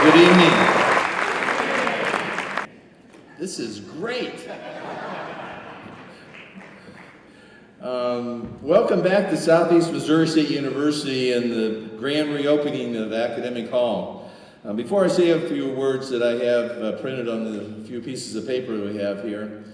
Good evening. This is great. Welcome back to Southeast Missouri State University and the grand reopening of Academic Hall. Before I say a few words that I have printed on the few pieces of paper we have here,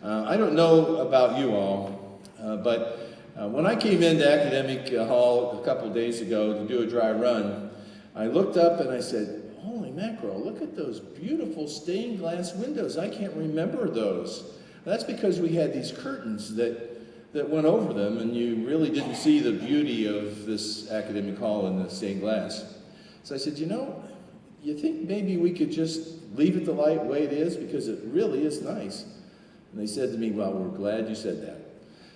I don't know about you all, but when I came into Academic Hall a couple days ago to do a dry run, I looked up and I said, holy mackerel, look at those beautiful stained glass windows. I can't remember those. That's because we had these curtains that went over them, and you really didn't see the beauty of this Academic Hall in the stained glass. So I said, you think maybe we could just leave it the way it is, because it really is nice? And they said to me, well, we're glad you said that,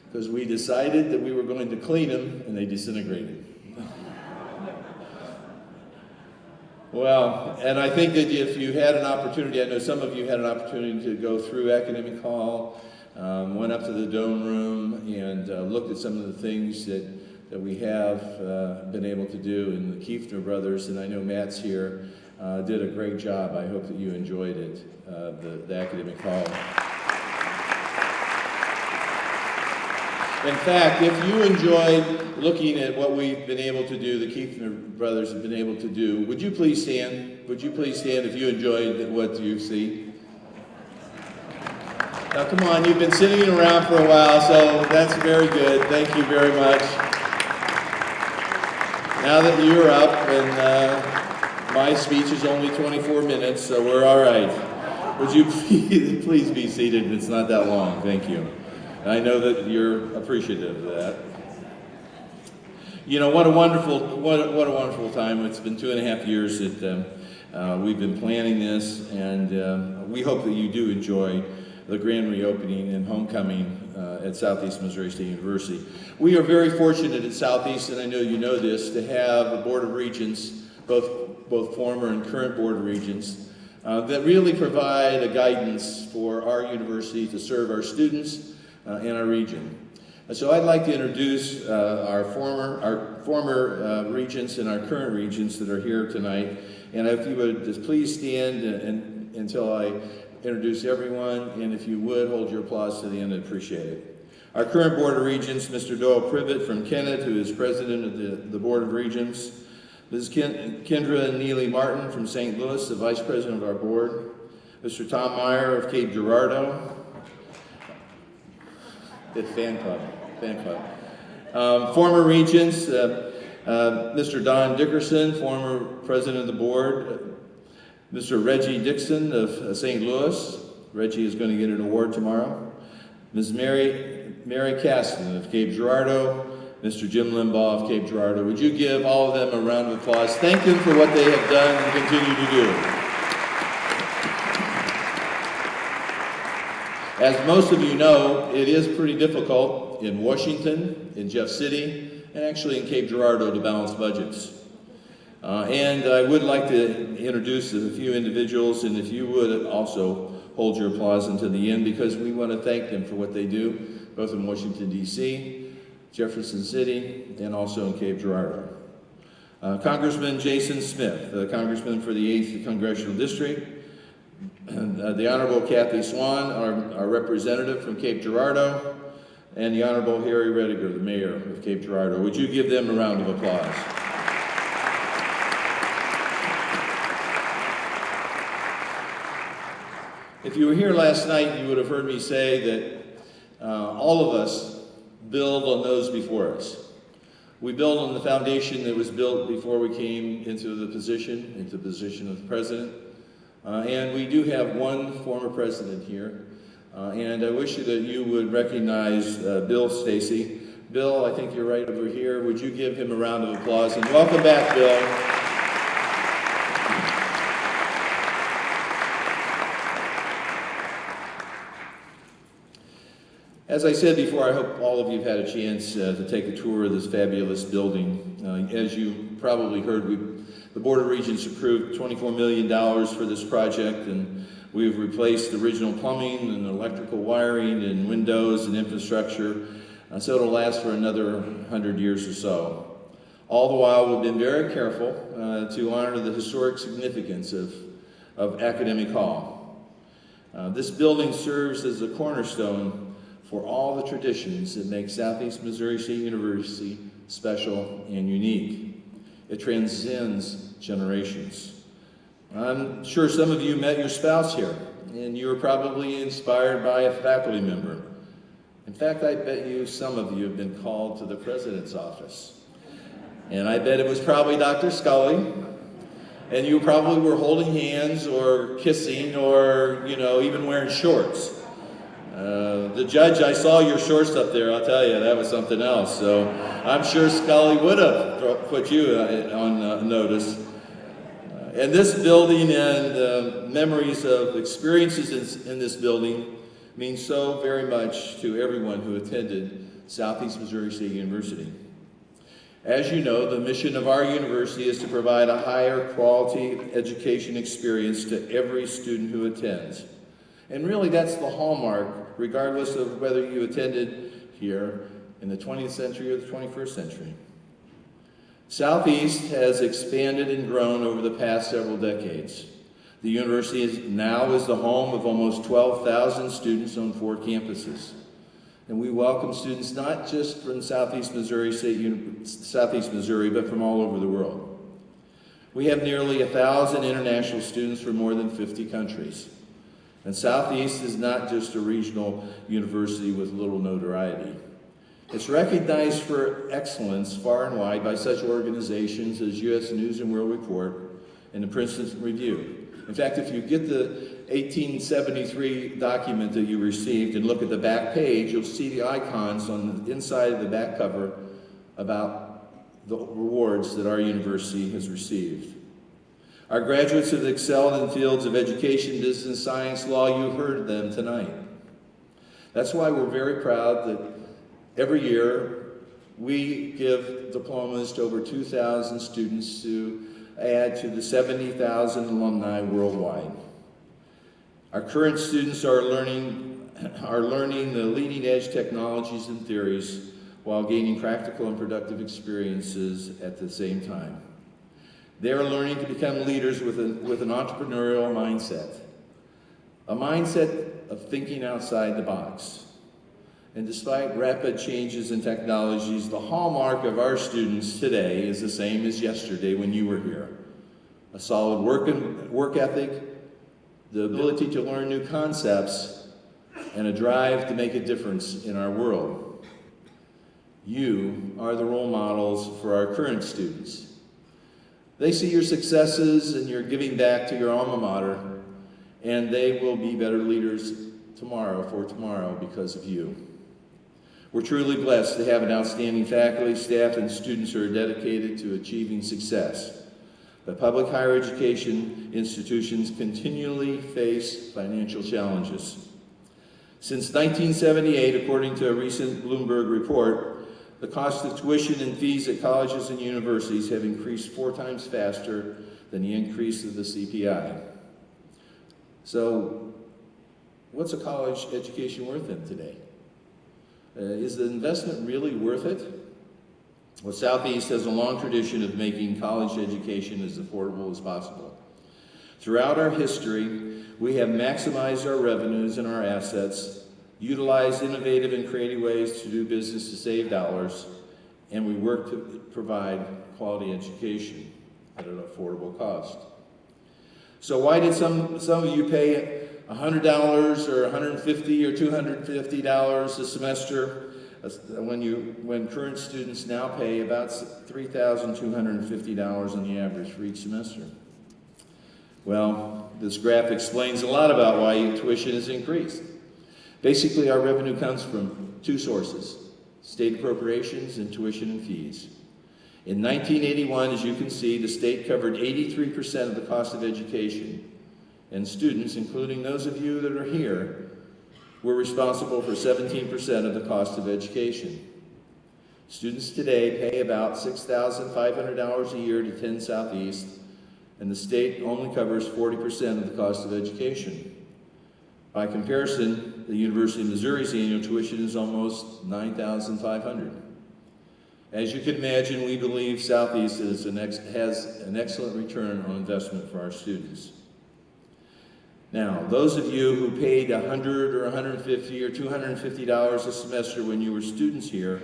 because we decided that we were going to clean them, and they disintegrated. Well, and I think that if you had an opportunity, I know some of you had an opportunity to go through Academic Hall, went up to the Dome Room and looked at some of the things that we have been able to do, and the Kiefner brothers, and I know Matt's here, did a great job. I hope that you enjoyed it, the Academic Hall. In fact, if you enjoyed looking at what we've been able to do, the Kiefner brothers have been able to do, would you please stand? Would you please stand if you enjoyed what you see? Now come on, you've been sitting around for a while, so that's very good. Thank you very much. Now that you're up, and my speech is only 24 minutes, so we're all right. Would you please be seated? It's not that long. Thank you. I know that you're appreciative of that. What a wonderful time. It's been 2.5 years that we've been planning this, and we hope that you do enjoy the grand reopening and homecoming at Southeast Missouri State University. We are very fortunate at Southeast, and I know you know this, to have a Board of Regents, both former and current Board of Regents, that really provide a guidance for our university to serve our students in our region. So I'd like to introduce our former regents and our current regents that are here tonight. And if you would just please stand until I introduce everyone, and if you would hold your applause to the end, I'd appreciate it. Our current Board of Regents, Mr. Doyle Privet from Kennett, who is President of the Board of Regents. Ms. Kendra Neely Martin from St. Louis, the Vice President of our Board. Mr. Tom Meyer of Cape Girardeau. The fan club. Former Regents, Mr. Don Dickerson, former President of the Board. Mr. Reggie Dixon of St. Louis. Reggie is going to get an award tomorrow. Ms. Mary Caston of Cape Girardeau. Mr. Jim Limbaugh of Cape Girardeau. Would you give all of them a round of applause? Thank them for what they have done and continue to do. As most of you know, it is pretty difficult in Washington, in Jeff City, and actually in Cape Girardeau to balance budgets. And I would like to introduce a few individuals, and if you would also hold your applause until the end, because we want to thank them for what they do, both in Washington, D.C., Jefferson City, and also in Cape Girardeau. Congressman Jason Smith, the Congressman for the 8th Congressional District. The Honorable Kathy Swan, our representative from Cape Girardeau, and the Honorable Harry Rediger, the Mayor of Cape Girardeau. Would you give them a round of applause? If you were here last night, you would have heard me say that all of us build on those before us. We build on the foundation that was built before we came into the position of president. And we do have one former president here. And I wish that you would recognize Bill Stacy. Bill, I think you're right over here. Would you give him a round of applause? And welcome back, Bill. As I said before, I hope all of you have had a chance to take a tour of this fabulous building. As you probably heard, the Board of Regents approved $24 million for this project, and we've replaced the original plumbing and electrical wiring and windows and infrastructure, so it'll last for another 100 years or so. All the while, we've been very careful to honor the historic significance of Academic Hall. This building serves as a cornerstone for all the traditions that make Southeast Missouri State University special and unique. It transcends generations. I'm sure some of you met your spouse here, and you were probably inspired by a faculty member. In fact, I bet you some of you have been called to the president's office. And I bet it was probably Dr. Scully, and you probably were holding hands or kissing or, even wearing shorts. The judge, I saw your shorts up there, I'll tell you, that was something else. So I'm sure Scully would have put you on notice. And this building and memories of experiences in this building mean so very much to everyone who attended Southeast Missouri State University. As you know, the mission of our university is to provide a higher quality education experience to every student who attends. And really, that's the hallmark, regardless of whether you attended here in the 20th century or the 21st century. Southeast has expanded and grown over the past several decades. The university now is the home of almost 12,000 students on 4 campuses. And we welcome students not just from Southeast Missouri, but from all over the world. We have nearly 1,000 international students from more than 50 countries. And Southeast is not just a regional university with little notoriety. It's recognized for excellence far and wide by such organizations as U.S. News and World Report and the Princeton Review. In fact, if you get the 1873 document that you received and look at the back page, you'll see the icons on the inside of the back cover about the awards that our university has received. Our graduates have excelled in fields of education, business, science, law. You heard them tonight. That's why we're very proud that every year we give diplomas to over 2,000 students to add to the 70,000 alumni worldwide. Our current students are learning the leading edge technologies and theories while gaining practical and productive experiences at the same time. They are learning to become leaders with an entrepreneurial mindset, a mindset of thinking outside the box. And despite rapid changes in technologies, the hallmark of our students today is the same as yesterday when you were here. A solid work ethic, the ability to learn new concepts, and a drive to make a difference in our world. You are the role models for our current students. They see your successes and your giving back to your alma mater, and they will be better leaders tomorrow because of you. We're truly blessed to have an outstanding faculty, staff, and students who are dedicated to achieving success. But public higher education institutions continually face financial challenges. Since 1978, according to a recent Bloomberg report, the cost of tuition and fees at colleges and universities have increased 4 times faster than the increase of the CPI. So, what's a college education worth then today? Is the investment really worth it? Well, Southeast has a long tradition of making college education as affordable as possible. Throughout our history, we have maximized our revenues and our assets, utilized innovative and creative ways to do business to save dollars, and we work to provide quality education at an affordable cost. So why did some of you pay $100 or $150 or $250 a semester when current students now pay about $3,250 on the average for each semester? Well, this graph explains a lot about why tuition has increased. Basically, our revenue comes from 2 sources: state appropriations and tuition and fees. In 1981, as you can see, the state covered 83% of the cost of education, and students, including those of you that are here, were responsible for 17% of the cost of education. Students today pay about $6,500 a year to attend Southeast, and the state only covers 40% of the cost of education. By comparison, the University of Missouri's annual tuition is almost $9,500. As you can imagine, we believe Southeast has an excellent return on investment for our students. Now, those of you who paid $100 or $150 or $250 a semester when you were students here,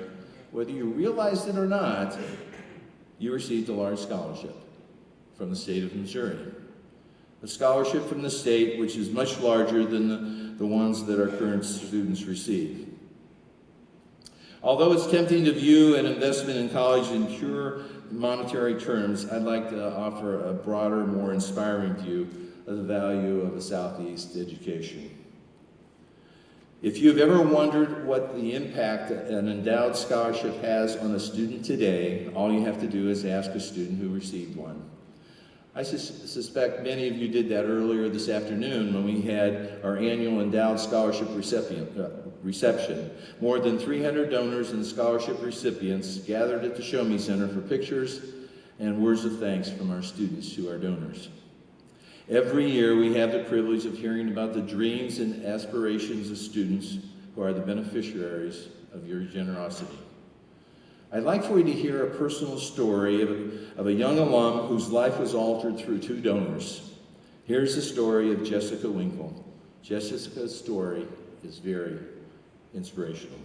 whether you realized it or not, you received a large scholarship from the state of Missouri. A scholarship from the state which is much larger than the ones that our current students receive. Although it's tempting to view an investment in college in pure monetary terms, I'd like to offer a broader, more inspiring view of the value of a Southeast education. If you've ever wondered what the impact an endowed scholarship has on a student today, all you have to do is ask a student who received one. I suspect many of you did that earlier this afternoon when we had our annual endowed scholarship reception. More than 300 donors and scholarship recipients gathered at the Show Me Center for pictures and words of thanks from our students who are donors. Every year we have the privilege of hearing about the dreams and aspirations of students who are the beneficiaries of your generosity. I'd like for you to hear a personal story of a young alum whose life was altered through two donors. Here's the story of Jessica Winkle. Jessica's story is very inspirational.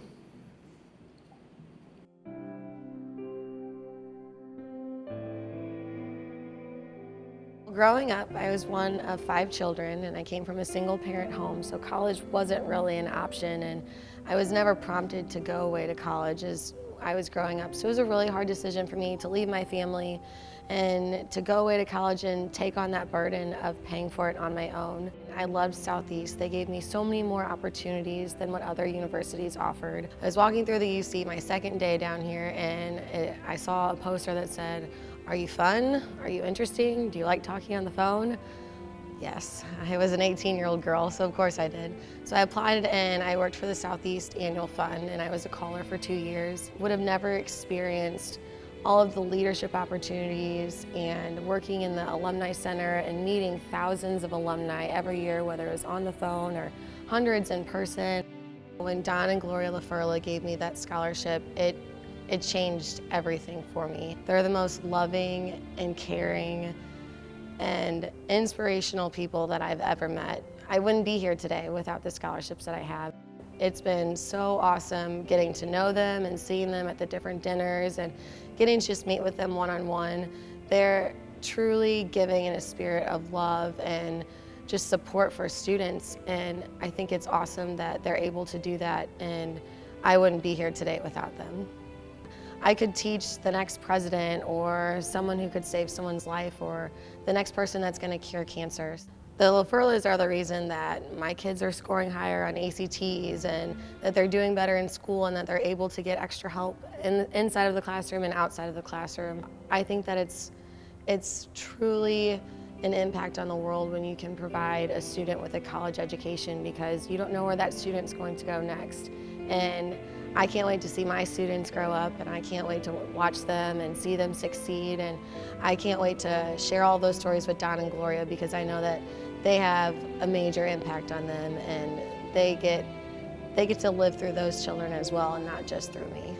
Growing up, I was one of 5 children, and I came from a single-parent home, so college wasn't really an option, and I was never prompted to go away to college as I was growing up. So it was a really hard decision for me to leave my family and to go away to college and take on that burden of paying for it on my own. I loved Southeast. They gave me so many more opportunities than what other universities offered. I was walking through the UC my second day down here, and I saw a poster that said, "Are you fun? Are you interesting? Do you like talking on the phone?" Yes, I was an 18-year-old girl, so of course I did. So I applied and I worked for the Southeast Annual Fund, and I was a caller for 2 years. Would have never experienced all of the leadership opportunities and working in the Alumni Center and meeting thousands of alumni every year, whether it was on the phone or hundreds in person. When Don and Gloria LaFurla gave me that scholarship, it changed everything for me. They're the most loving and caring and inspirational people that I've ever met. I wouldn't be here today without the scholarships that I have. It's been so awesome getting to know them and seeing them at the different dinners and getting to just meet with them one-on-one. They're truly giving in a spirit of love and just support for students, and I think it's awesome that they're able to do that, and I wouldn't be here today without them. I could teach the next president or someone who could save someone's life or the next person that's going to cure cancer. The LaFurlas are the reason that my kids are scoring higher on ACTs and that they're doing better in school and that they're able to get extra help inside of the classroom and outside of the classroom. I think that it's truly an impact on the world when you can provide a student with a college education, because you don't know where that student's going to go next. And I can't wait to see my students grow up, and I can't wait to watch them and see them succeed, and I can't wait to share all those stories with Don and Gloria, because I know that they have a major impact on them, and they get to live through those children as well, and not just through me.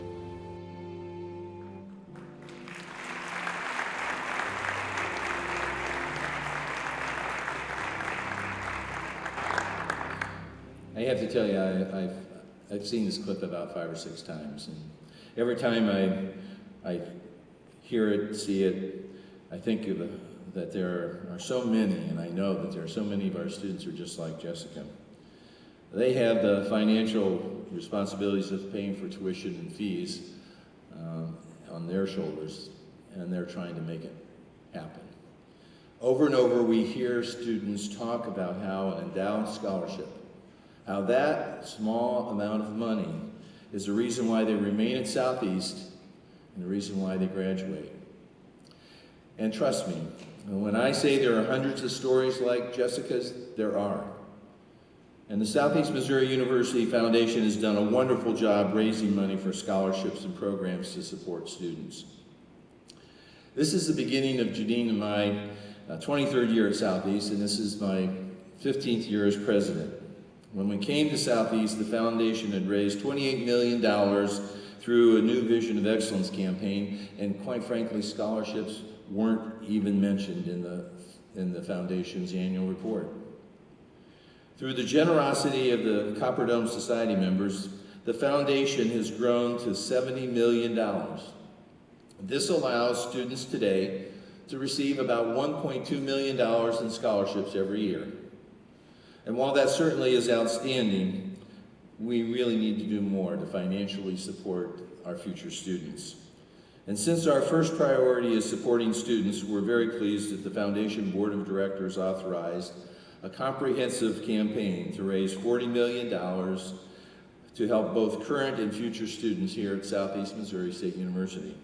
I have to tell you, I've seen this clip about 5 or 6 times, and every time I hear it, see it, I think that there are so many, and I know that there are so many of our students who are just like Jessica. They have the financial responsibilities of paying for tuition and fees on their shoulders, and they're trying to make it happen. Over and over, we hear students talk about how an endowed scholarship, how that small amount of money is the reason why they remain at Southeast and the reason why they graduate. And trust me, when I say there are hundreds of stories like Jessica's, there are. And the Southeast Missouri University Foundation has done a wonderful job raising money for scholarships and programs to support students. This is the beginning of Janine and my 23rd year at Southeast, and this is my 15th year as president. When we came to Southeast, the foundation had raised $28 million through a new Vision of Excellence campaign, and quite frankly, scholarships weren't even mentioned in the Foundation's annual report. Through the generosity of the Copper Dome Society members, the Foundation has grown to $70 million. This allows students today to receive about $1.2 million in scholarships every year. And while that certainly is outstanding, we really need to do more to financially support our future students. And since our first priority is supporting students, we're very pleased that the Foundation Board of Directors authorized a comprehensive campaign to raise $40 million to help both current and future students here at Southeast Missouri State University.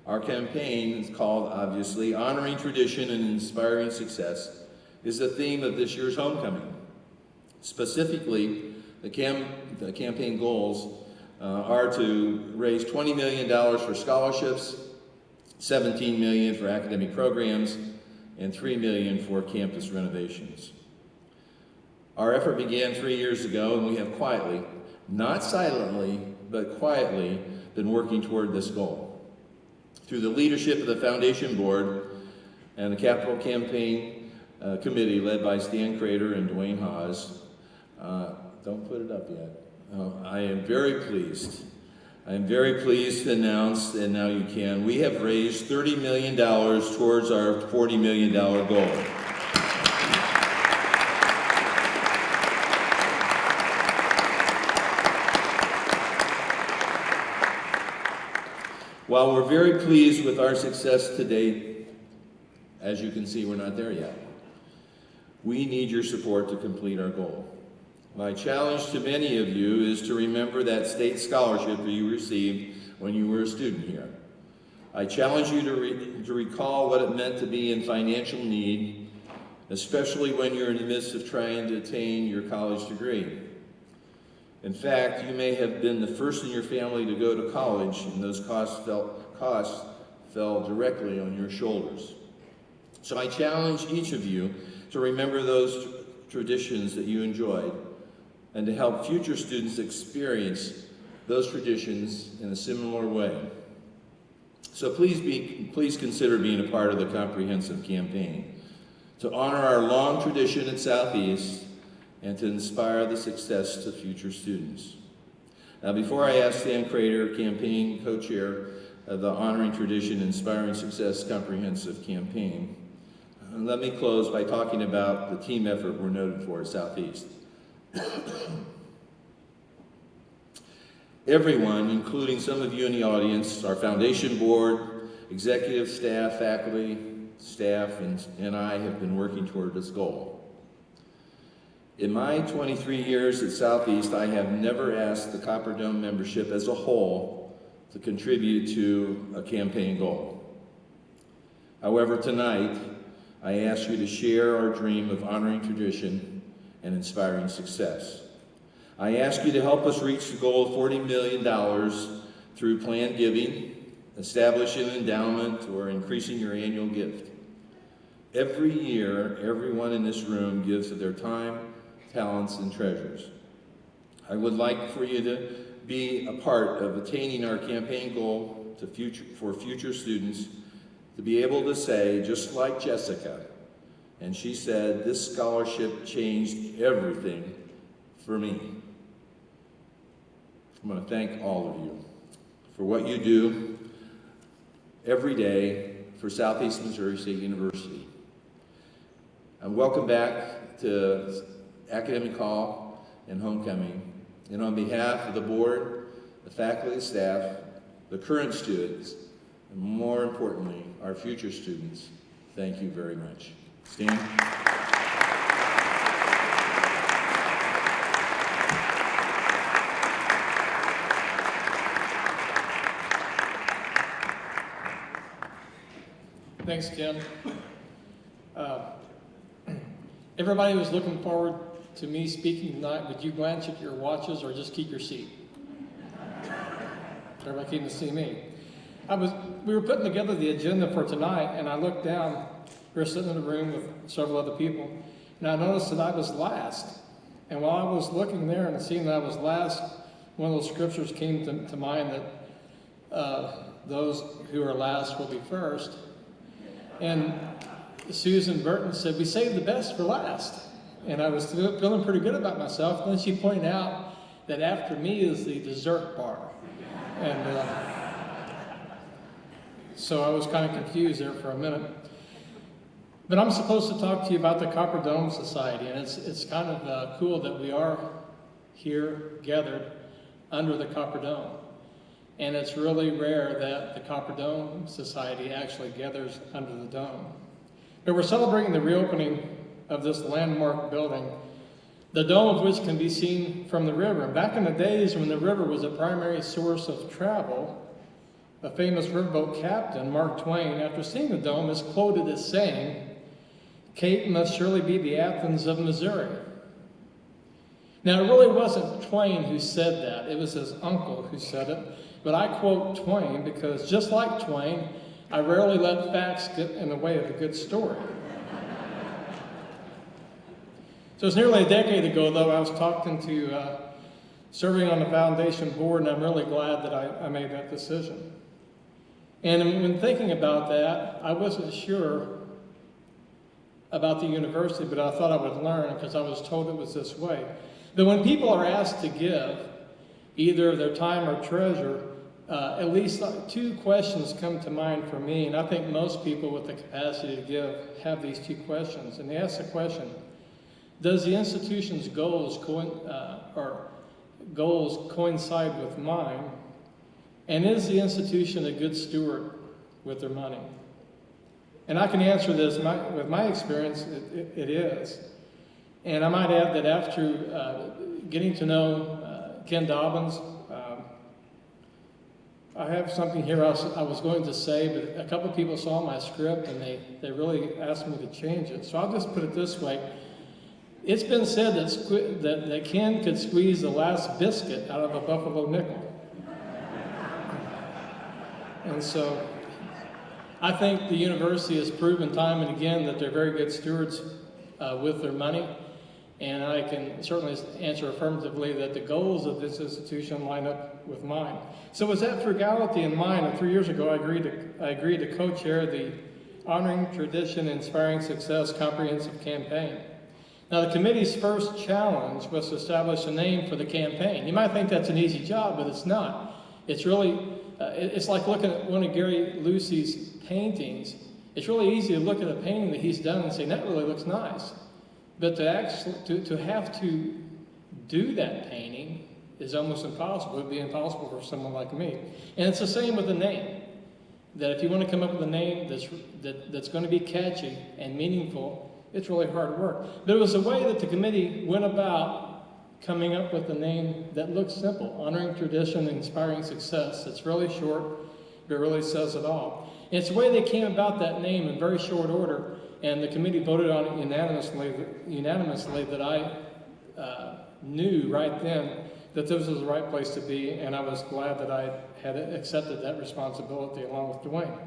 Our campaign is called, obviously, Honoring Tradition and Inspiring Success, is the theme of this year's homecoming. Specifically, the campaign goals are to raise $20 million for scholarships, $17 million for academic programs, and $3 million for campus renovations. Our effort began 3 years ago, and we have quietly, not silently, but quietly, been working toward this goal. Through the leadership of the Foundation Board and the Capital Campaign Committee led by Stan Crater and Dwayne Hawes, don't put it up yet. I am very pleased to announce, and now you can, we have raised $30 million towards our $40 million goal. While we're very pleased with our success to date, as you can see, we're not there yet. We need your support to complete our goal. My challenge to many of you is to remember that state scholarship that you received when you were a student here. I challenge you to recall what it meant to be in financial need, especially when you're in the midst of trying to attain your college degree. In fact, you may have been the first in your family to go to college, and those costs fell directly on your shoulders. So I challenge each of you to remember those traditions that you enjoyed, and to help future students experience those traditions in a similar way. So please consider being a part of the comprehensive campaign to honor our long tradition at Southeast and to inspire the success of future students. Now, before I ask Stan Crater, campaign co-chair of the Honoring Tradition, Inspiring Success Comprehensive Campaign, let me close by talking about the team effort we're noted for at Southeast. Everyone, including some of you in the audience, our Foundation Board, executive staff, faculty, staff, and I have been working toward this goal. In my 23 years at Southeast, I have never asked the Copper Dome membership as a whole to contribute to a campaign goal. However, tonight, I ask you to share our dream of honoring tradition and inspiring success. I ask you to help us reach the goal of $40 million through planned giving, establishing an endowment, or increasing your annual gift. Every year, everyone in this room gives of their time, talents, and treasures. I would like for you to be a part of attaining our campaign goal for future students, to be able to say, just like Jessica, and she said, this scholarship changed everything for me. I want to thank all of you for what you do every day for Southeast Missouri State University. And welcome back to Academic Hall and Homecoming. And on behalf of the board, the faculty, staff, the current students, and more importantly, our future students, thank you very much. Stan? Thanks, Tim. Everybody was looking forward to me speaking tonight. Would you glance at your watches or just keep your seat? Everybody came to see me. We were putting together the agenda for tonight, and I looked down. We were sitting in a room with several other people, and I noticed that I was last. And while I was looking there and seeing that I was last, one of those scriptures came to mind that those who are last will be first. And Susan Burton said, we saved the best for last. And I was feeling pretty good about myself. And then she pointed out that after me is the dessert bar. And so I was kind of confused there for a minute. But I'm supposed to talk to you about the Copper Dome Society. And it's kind of cool that we are here gathered under the Copper Dome. And it's really rare that the Copper Dome Society actually gathers under the dome. But we're celebrating the reopening of this landmark building, the dome of which can be seen from the river. Back in the days when the river was a primary source of travel, a famous riverboat captain, Mark Twain, after seeing the dome, is quoted as saying, "Cape must surely be the Athens of Missouri." Now, it really wasn't Twain who said that. It was his uncle who said it. But I quote Twain because, just like Twain, I rarely let facts get in the way of a good story. So it's nearly a decade ago, though, I was talking to serving on the foundation board, and I'm really glad that I made that decision. And when thinking about that, I wasn't sure about the university, but I thought I would learn because I was told it was this way. But when people are asked to give either their time or treasure, at least two questions come to mind for me, and I think most people with the capacity to give have these two questions. And they ask the question, does the institution's goals coincide with mine? And is the institution a good steward with their money? And I can answer this with my experience, it is. And I might add that after getting to know Ken Dobbins, I have something here I was going to say, but a couple of people saw my script and they really asked me to change it. So I'll just put it this way. It's been said that Ken could squeeze the last biscuit out of a buffalo nickel. And so I think the university has proven time and again that they're very good stewards with their money. And I can certainly answer affirmatively that the goals of this institution line up with mine. So with that frugality in mind, and 3 years ago I agreed to co-chair the Honoring Tradition, Inspiring Success Comprehensive Campaign. Now the committee's first challenge was to establish a name for the campaign. You might think that's an easy job, but it's not. It's really, it's like looking at one of Gary Lucy's paintings. It's really easy to look at a painting that he's done and say, that really looks nice. But to have to do that painting is almost impossible. It would be impossible for someone like me. And it's the same with the name. That if you want to come up with a name that's going to be catchy and meaningful, it's really hard work. But it was a way that the committee went about coming up with a name that looks simple, Honoring Tradition, Inspiring Success. It's really short, but it really says it all. And it's the way they came about that name in very short order, and the committee voted on it unanimously that I knew right then that this was the right place to be, and I was glad that I had accepted that responsibility along with Dwayne.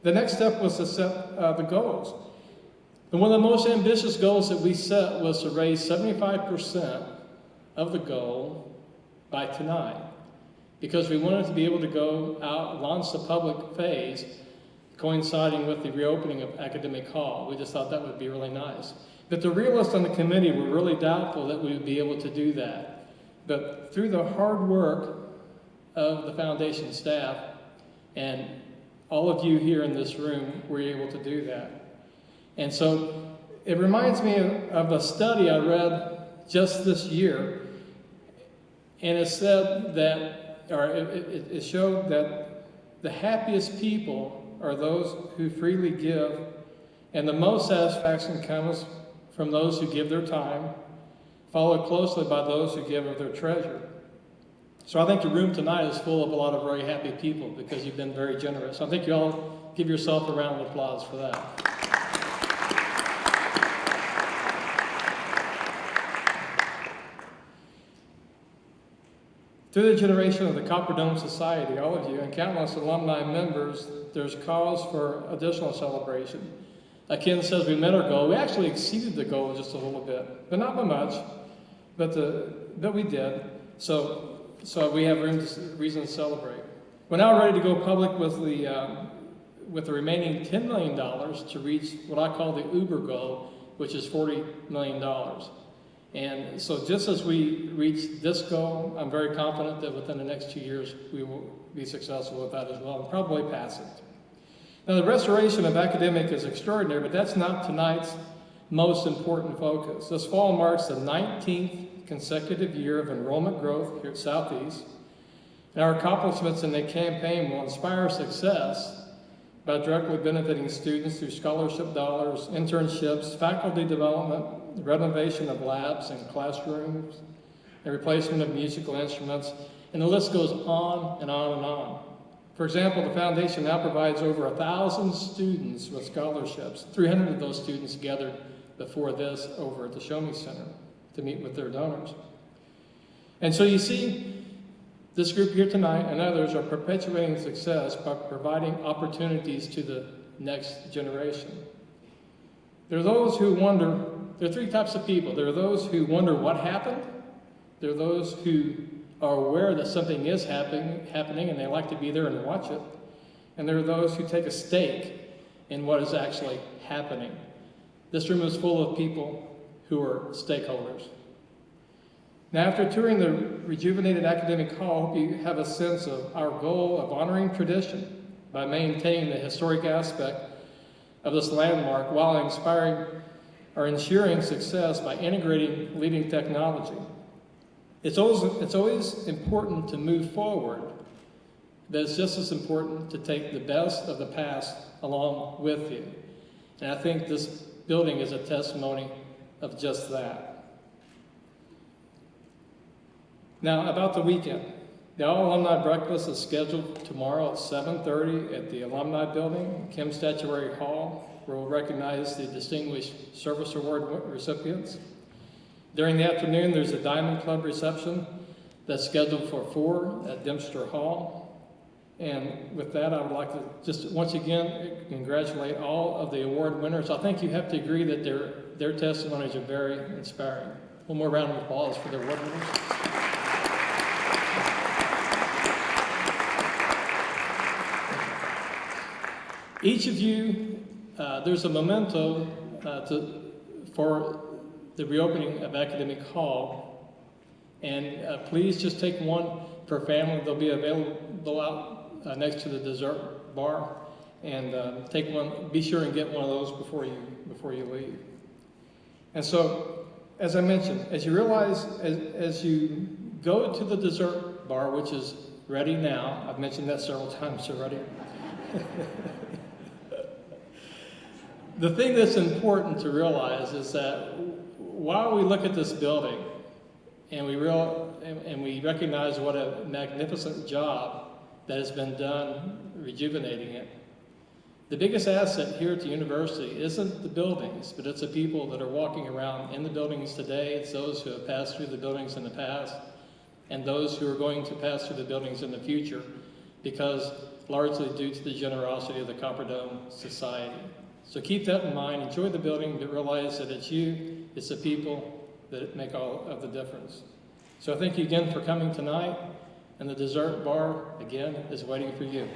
The next step was to set the goals. And one of the most ambitious goals that we set was to raise 75% of the goal by tonight, because we wanted to be able to go out and launch the public phase coinciding with the reopening of Academic Hall. We just thought that would be really nice. But the realists on the committee were really doubtful that we would be able to do that. But through the hard work of the foundation staff and all of you here in this room were able to do that. And so it reminds me of a study I read just this year, and it said that, or it showed that the happiest people are those who freely give, and the most satisfaction comes from those who give their time, followed closely by those who give of their treasure. So I think the room tonight is full of a lot of very happy people because you've been very generous. I think you all give yourself a round of applause for that. Through the generation of the Copper Dome Society, all of you, and countless alumni members, there's cause for additional celebration. Ken says we met our goal. We actually exceeded the goal just a little bit, but not by much, but we did. So we have reason to celebrate. We're now ready to go public with the remaining $10 million to reach what I call the Uber goal, which is $40 million. And so just as we reach this goal, I'm very confident that within the next 2 years, we will be successful with that as well, and probably pass it. Now, the restoration of academic is extraordinary, but that's not tonight's most important focus. This fall marks the 19th consecutive year of enrollment growth here at Southeast, and our accomplishments in the campaign will inspire success by directly benefiting students through scholarship dollars, internships, faculty development, renovation of labs and classrooms, the replacement of musical instruments, and the list goes on and on and on. For example, the foundation now provides over 1,000 students with scholarships. 300 of those students gathered before this over at the Show Me Center to meet with their donors. And so you see, this group here tonight and others are perpetuating success by providing opportunities to the next generation. There are those who wonder, there are three types of people. There are those who wonder what happened. There are those who are aware that something is happening and they like to be there and watch it. And there are those who take a stake in what is actually happening. This room is full of people who are stakeholders. Now, after touring the rejuvenated academic hall, I hope you have a sense of our goal of honoring tradition by maintaining the historic aspect of this landmark while inspiring or ensuring success by integrating leading technology. It's always important to move forward, but it's just as important to take the best of the past along with you. And I think this building is a testimony of just that. Now, about the weekend. The All-Alumni Breakfast is scheduled tomorrow at 7:30 at the Alumni Building, Kim Statuary Hall, where we'll recognize the Distinguished Service Award recipients. During the afternoon, there's a Diamond Club reception that's scheduled for 4 at Dempster Hall. And with that, I would like to just once again congratulate all of the award winners. I think you have to agree that their testimonies are very inspiring. One more round of applause for the award winners. Each of you, there's a memento for the reopening of Academic Hall, and please just take one per family. They'll be available out next to the dessert bar, and take one. Be sure and get one of those before you leave. And so, as I mentioned, as you realize, as you go to the dessert bar, which is ready now, I've mentioned that several times already. The thing that's important to realize is that while we look at this building and we recognize what a magnificent job that has been done rejuvenating it, the biggest asset here at the university isn't the buildings, but it's the people that are walking around in the buildings today. It's those who have passed through the buildings in the past and those who are going to pass through the buildings in the future, because largely due to the generosity of the Copper Dome Society. So keep that in mind, enjoy the building, but realize that it's you, it's the people that make all of the difference. So thank you again for coming tonight, and the dessert bar, again, is waiting for you.